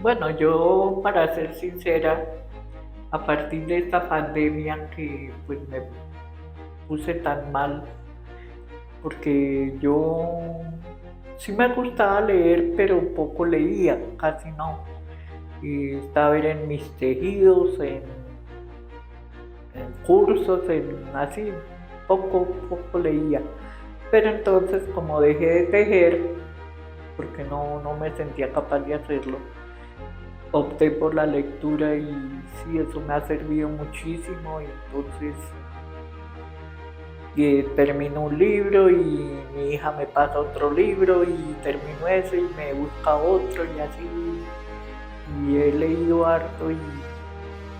Bueno, yo para ser sincera, a partir de esta pandemia que pues me puse tan mal, porque yo sí me gustaba leer, pero poco leía, casi no. Y estaba en mis tejidos, en cursos, en así, poco leía. Pero entonces como dejé de tejer, porque no me sentía capaz de hacerlo, opté por la lectura y sí, eso me ha servido muchísimo. Y entonces termino un libro y mi hija me pasa otro libro y termino ese y me busca otro y así. Y he leído harto y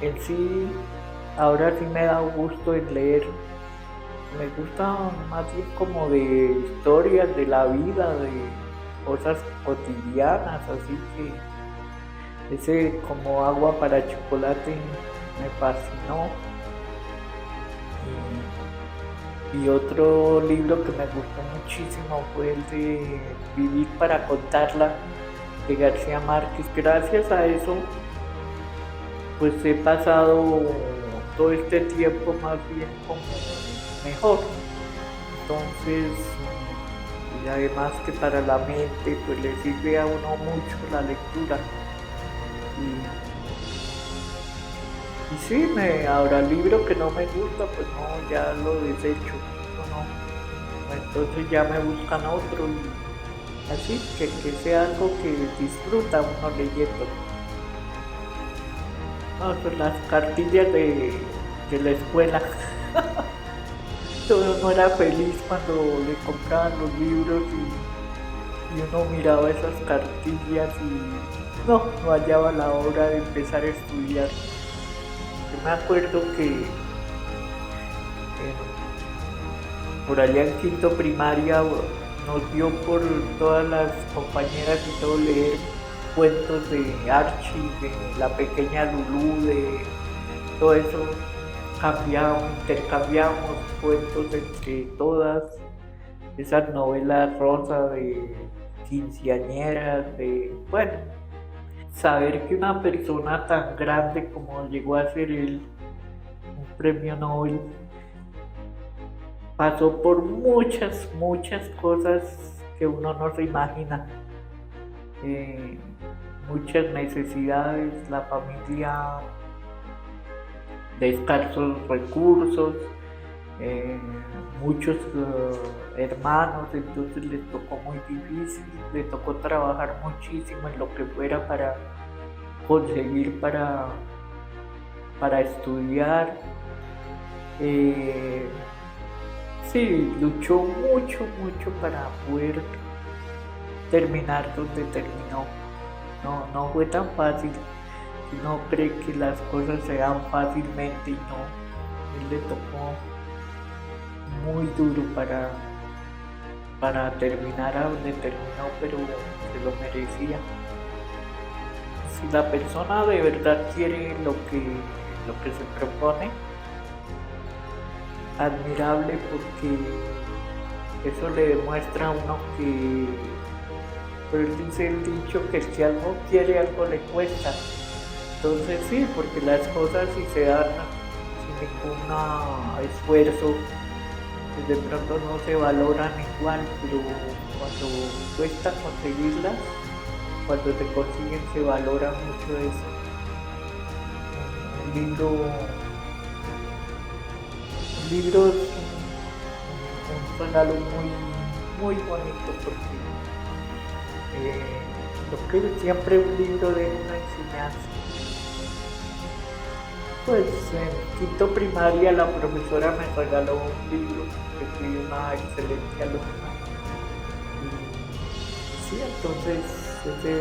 en sí, ahora sí me da gusto en leer. Me gusta más bien como de historias de la vida, de cosas cotidianas, así que ese como agua para chocolate me fascinó. Y otro libro que me gustó muchísimo fue el de Vivir para contarla de García Márquez. Gracias a eso, pues he pasado todo este tiempo más bien como mejor. Entonces, y además que para la mente, pues le sirve a uno mucho la lectura. Y sí, ahora el libro que no me gusta, pues no, ya lo desecho. No, entonces ya me buscan otro y así, que sea algo que disfruta uno leyendo. No, pues las cartillas de la escuela. Todo uno era feliz cuando le compraban los libros y uno miraba esas cartillas y no hallaba la hora de empezar a estudiar. Yo me acuerdo que por allá en quinto primaria nos dio por todas las compañeras y todo leer cuentos de Archie, de la pequeña Lulú, de todo eso. Intercambiamos cuentos entre todas esas novelas rosas de quinceañeras, de, bueno, saber que una persona tan grande como llegó a ser él, un premio Nobel, pasó por muchas cosas que uno no se imagina. Eh, Muchas necesidades, la familia de escasos recursos, eh, muchos hermanos, entonces les tocó muy difícil, les tocó trabajar muchísimo en lo que fuera para conseguir para estudiar. Eh, sí, luchó mucho para poder terminar donde terminó. No fue tan fácil. Uno cree que las cosas se dan fácilmente y no. Él le tocó muy duro para terminar a donde terminó, pero se lo merecía. Si la persona de verdad quiere lo que se propone, admirable porque eso le demuestra a uno que, pero dice el dicho que si algo quiere, algo le cuesta. Entonces sí, porque las cosas si se dan sin ningún esfuerzo, pues de pronto no se valoran igual, pero cuando cuesta conseguirlas, cuando se consiguen se valora mucho eso. Un libro, un libro es un regalo muy bonito porque lo que siempre un libro de una enseñanza. Pues en quinto primaria la profesora me regaló un libro que fui una excelente alumna. Y sí, entonces ese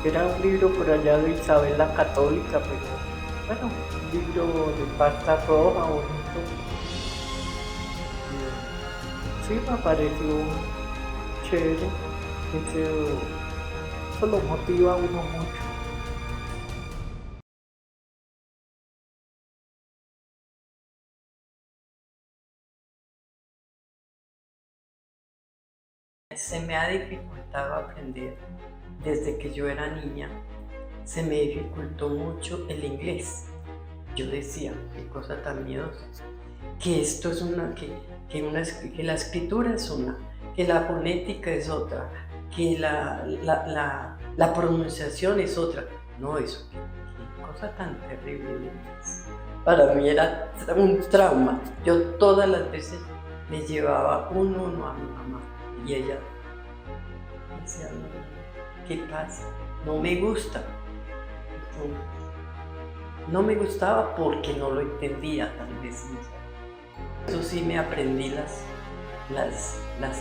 era un libro por allá de Isabel la Católica, pero bueno, un libro de pasta roja, bonito. Sí, me pareció chévere. Eso, eso lo motiva a uno mucho. Se me ha dificultado aprender. desde que yo era niña, se me dificultó mucho el inglés. Yo decía, qué cosa tan miedosa, que esto es que la escritura es una, que la fonética es otra, que la pronunciación es otra. No, eso, qué cosa tan terrible el inglés. Para mí era un trauma. Yo todas las veces le llevaba uno a mi mamá y ella decía, ¿qué pasa? No me gusta. Entonces, no me gustaba porque no lo entendía tal vez. Eso sí, me aprendí las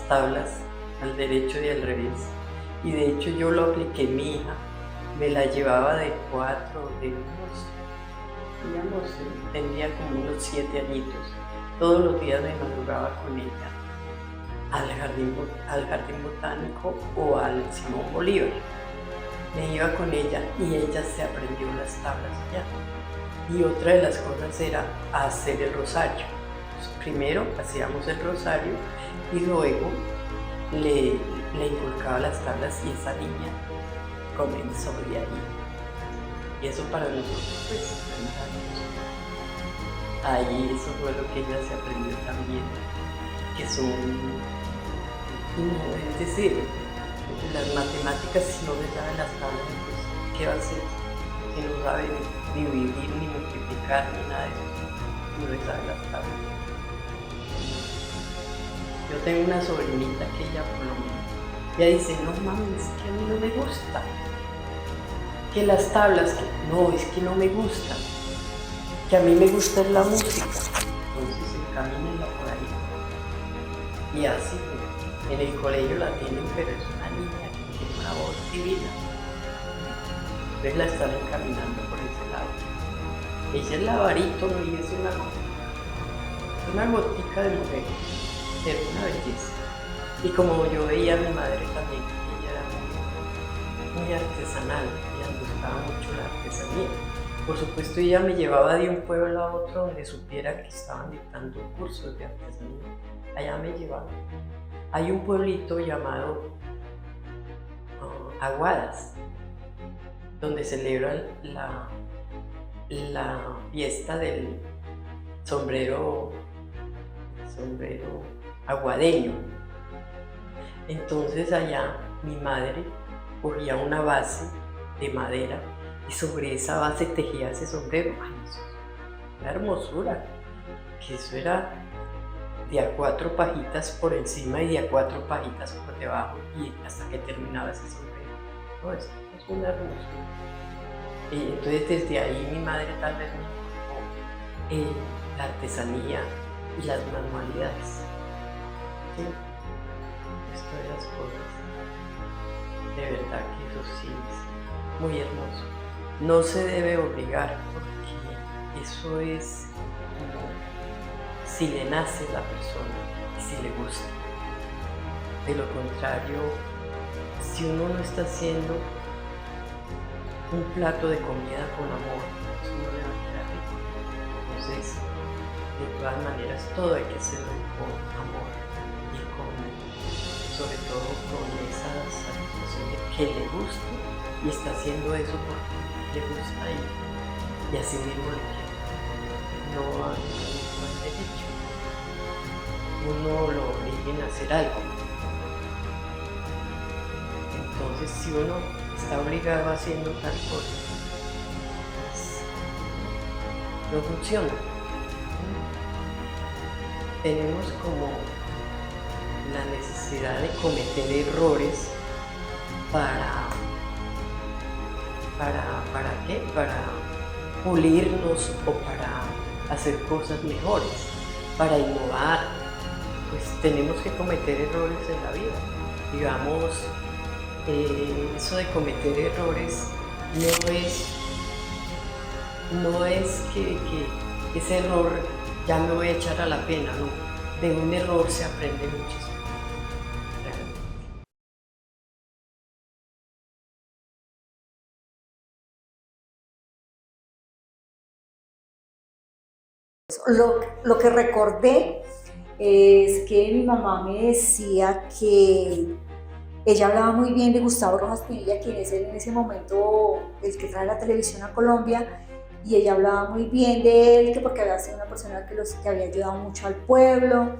tablas al derecho y al revés. Y de hecho yo lo apliqué a mi hija. Me la llevaba de unos, digamos, tendría como unos 7 añitos. Todos los días me madrugaba con ella al jardín botánico o al Simón Bolívar. Me iba con ella y ella se aprendió las tablas allá. Y otra de las cosas era hacer el rosario. Primero hacíamos el rosario y luego le inculcaba las tablas y esa niña comenzó de ahí. Y eso para nosotros, pues, ahí eso fue lo que ella se aprendió también, que son, es decir, las matemáticas, si no le saben las tablas, pues, ¿qué va a hacer? Si no sabe ni dividir, ni multiplicar, ni nada de eso, no le sabe las tablas. Yo tengo una sobrinita que ella por lo menos, ella dice, no mami, es que a mí no me gusta. Que las tablas, no, es que no me gusta. Que a mí me gusta la música. Entonces encamínenla por ahí. Y así, en el colegio la tienen, pero es una niña que tiene una voz divina. Entonces la están encaminando por ese lado. Ella es la barítono y es una gotica de mujer. Era una belleza. Y como yo veía a mi madre también, ella era muy artesanal, ella le gustaba mucho la artesanía. Por supuesto, ella me llevaba de un pueblo a otro donde supiera que estaban dictando cursos de artesanía. Allá me llevaba. Hay un pueblito llamado Aguadas, donde celebran la fiesta del sombrero aguadeño. Entonces allá mi madre cogía una base de madera y sobre esa base tejía ese sombrero. Ay, eso es una hermosura, que eso era de a 4 pajitas por encima y de a 4 pajitas por debajo y hasta que terminaba ese sombrero. No, eso es una hermosura. Y entonces desde ahí mi madre tal vez me inculcó la artesanía y las manualidades. ¿Sí? Esto de las cosas, de verdad que eso sí es muy hermoso. No se debe obligar porque eso es como si le nace a la persona y si le gusta. De lo contrario, si uno no está haciendo un plato de comida con amor, eso no le va a quedar rico. Entonces, de todas maneras, todo hay que hacerlo con amor y sobre todo con esa satisfacción de que le guste y está haciendo eso porque le gusta y así mismo le quiere. No hay derecho. Uno lo obliguen a hacer algo. Entonces, si uno está obligado haciendo tal cosa, pues no funciona. Tenemos como la necesidad de cometer errores ¿para qué? Para pulirnos o para hacer cosas mejores, para innovar. Pues tenemos que cometer errores en la vida. Digamos, eso de cometer errores no es que ese error ya me voy a echar a la pena, no. De un error se aprende muchísimo. Lo que recordé es que mi mamá me decía que Ella hablaba muy bien de Gustavo Rojas Pinilla, quien es en ese momento el que trae la televisión a Colombia, y ella hablaba muy bien de él, que porque había sido una persona que había ayudado mucho al pueblo.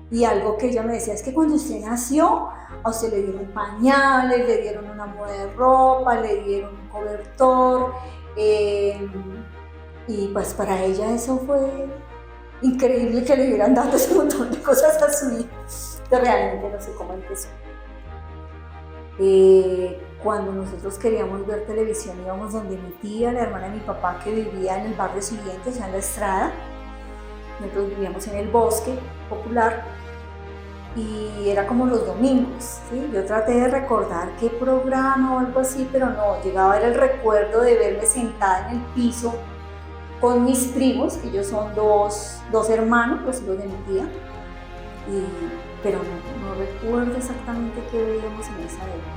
Y algo que ella me decía es que cuando usted nació, a usted le dieron pañales, le dieron una muda de ropa, le dieron un cobertor, y pues para ella eso fue increíble, que le hubieran dado ese montón de cosas a su hija. Yo realmente no sé cómo empezó. Cuando nosotros queríamos ver televisión, íbamos donde mi tía, la hermana de mi papá, que vivía en el barrio siguiente, o sea, en la Estrada. Nosotros vivíamos en el Bosque Popular y era como los domingos, ¿sí? Yo traté de recordar qué programa o algo así, pero no, llegaba a ver el recuerdo de verme sentada en el piso con mis primos, que ellos son dos hermanos, los hijos de mi tía, pero no recuerdo exactamente qué veíamos en esa época.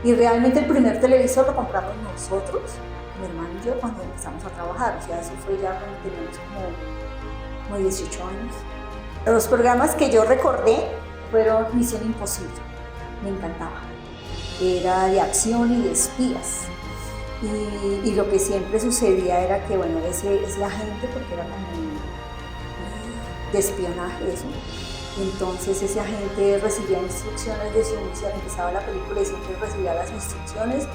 Y realmente el primer televisor lo compramos nosotros, mi hermano y yo, cuando empezamos a trabajar, o sea, eso fue ya cuando teníamos como 18 años. Los programas que yo recordé fueron Misión Imposible, me encantaba. Era de acción y de espías. Y lo que siempre sucedía era que, bueno, ese agente, porque era como de espionaje eso, entonces ese agente recibía instrucciones de su misión, empezaba la película y siempre recibía las instrucciones,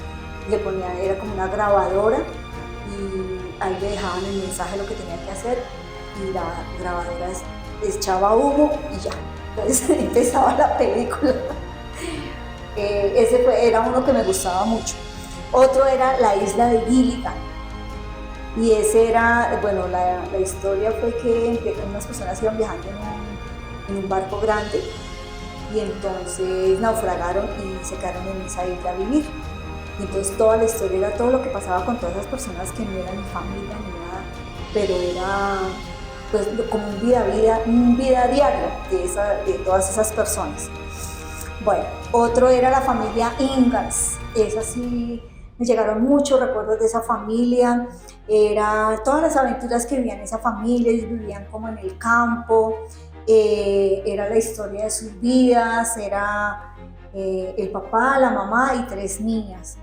le ponían, era como una grabadora y ahí le dejaban el mensaje de lo que tenía que hacer y la grabadora echaba humo y ya, entonces empezaba la película. Era uno que me gustaba mucho. Otro era La Isla de Gilligan, y ese era, bueno, la historia fue que unas personas iban viajando en un barco grande y entonces naufragaron y se quedaron en esa isla a vivir. Y entonces toda la historia era todo lo que pasaba con todas esas personas que no eran ni familia ni nada, pero era pues como un vida diario de todas esas personas. Bueno, otro era la familia Ingalls, esa sí me llegaron muchos recuerdos de esa familia, era todas las aventuras que vivían esa familia, ellos vivían como en el campo, era la historia de sus vidas, era el papá, la mamá y 3 niñas.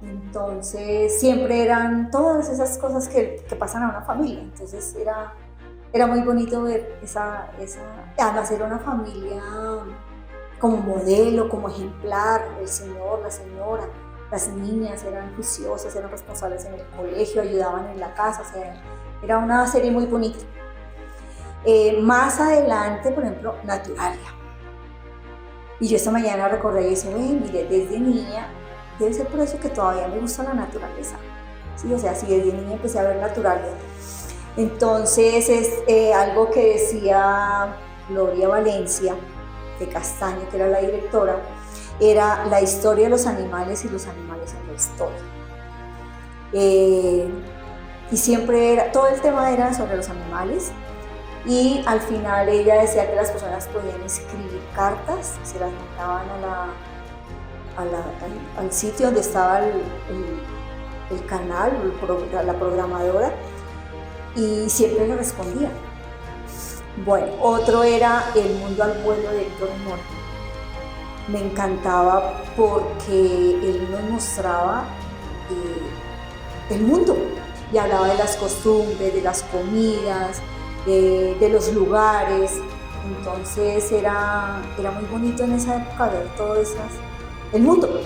Entonces siempre eran todas esas cosas que pasan a una familia, entonces era muy bonito ver además era una familia como modelo, como ejemplar, el señor, la señora, las niñas eran juiciosas, eran responsables en el colegio, ayudaban en la casa, o sea, era una serie muy bonita. Más adelante, por ejemplo, Naturalia. Y yo esta mañana recordé y dije, mire, desde niña, debe ser por eso que todavía me gusta la naturaleza. ¿Sí? O sea, si desde niña empecé a ver Naturalia. Entonces es algo que decía Gloria Valencia de Castaño, que era la directora, era la historia de los animales y los animales en la historia. Y siempre todo el tema era sobre los animales, y al final ella decía que las personas podían escribir cartas, se las mandaban al sitio donde estaba el canal, la programadora, y siempre le respondían. Bueno, otro era El mundo al vuelo de Héctor Mora. Me encantaba porque él nos mostraba el mundo y hablaba de las costumbres, de las comidas, de los lugares. Entonces era muy bonito en esa época ver todo el mundo.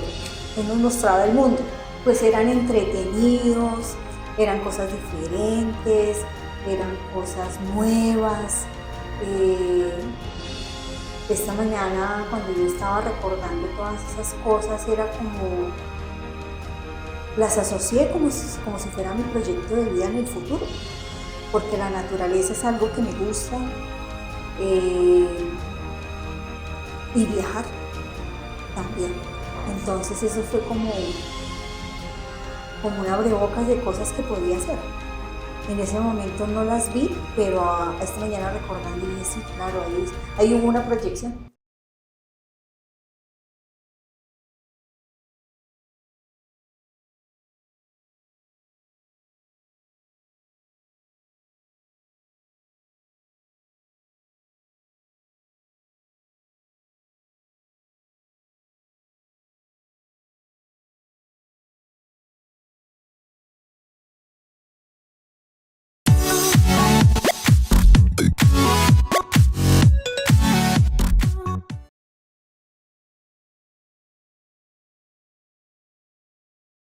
Él nos mostraba el mundo, pues eran entretenidos, eran cosas diferentes, eran cosas nuevas. Esta mañana, cuando yo estaba recordando todas esas cosas, era como las asocié como si fuera mi proyecto de vida en el futuro, porque la naturaleza es algo que me gusta, y viajar también. Entonces eso fue como un abrebocas de cosas que podía hacer. En ese momento no las vi, pero esta mañana recordando dije, sí, claro, ahí hubo una proyección.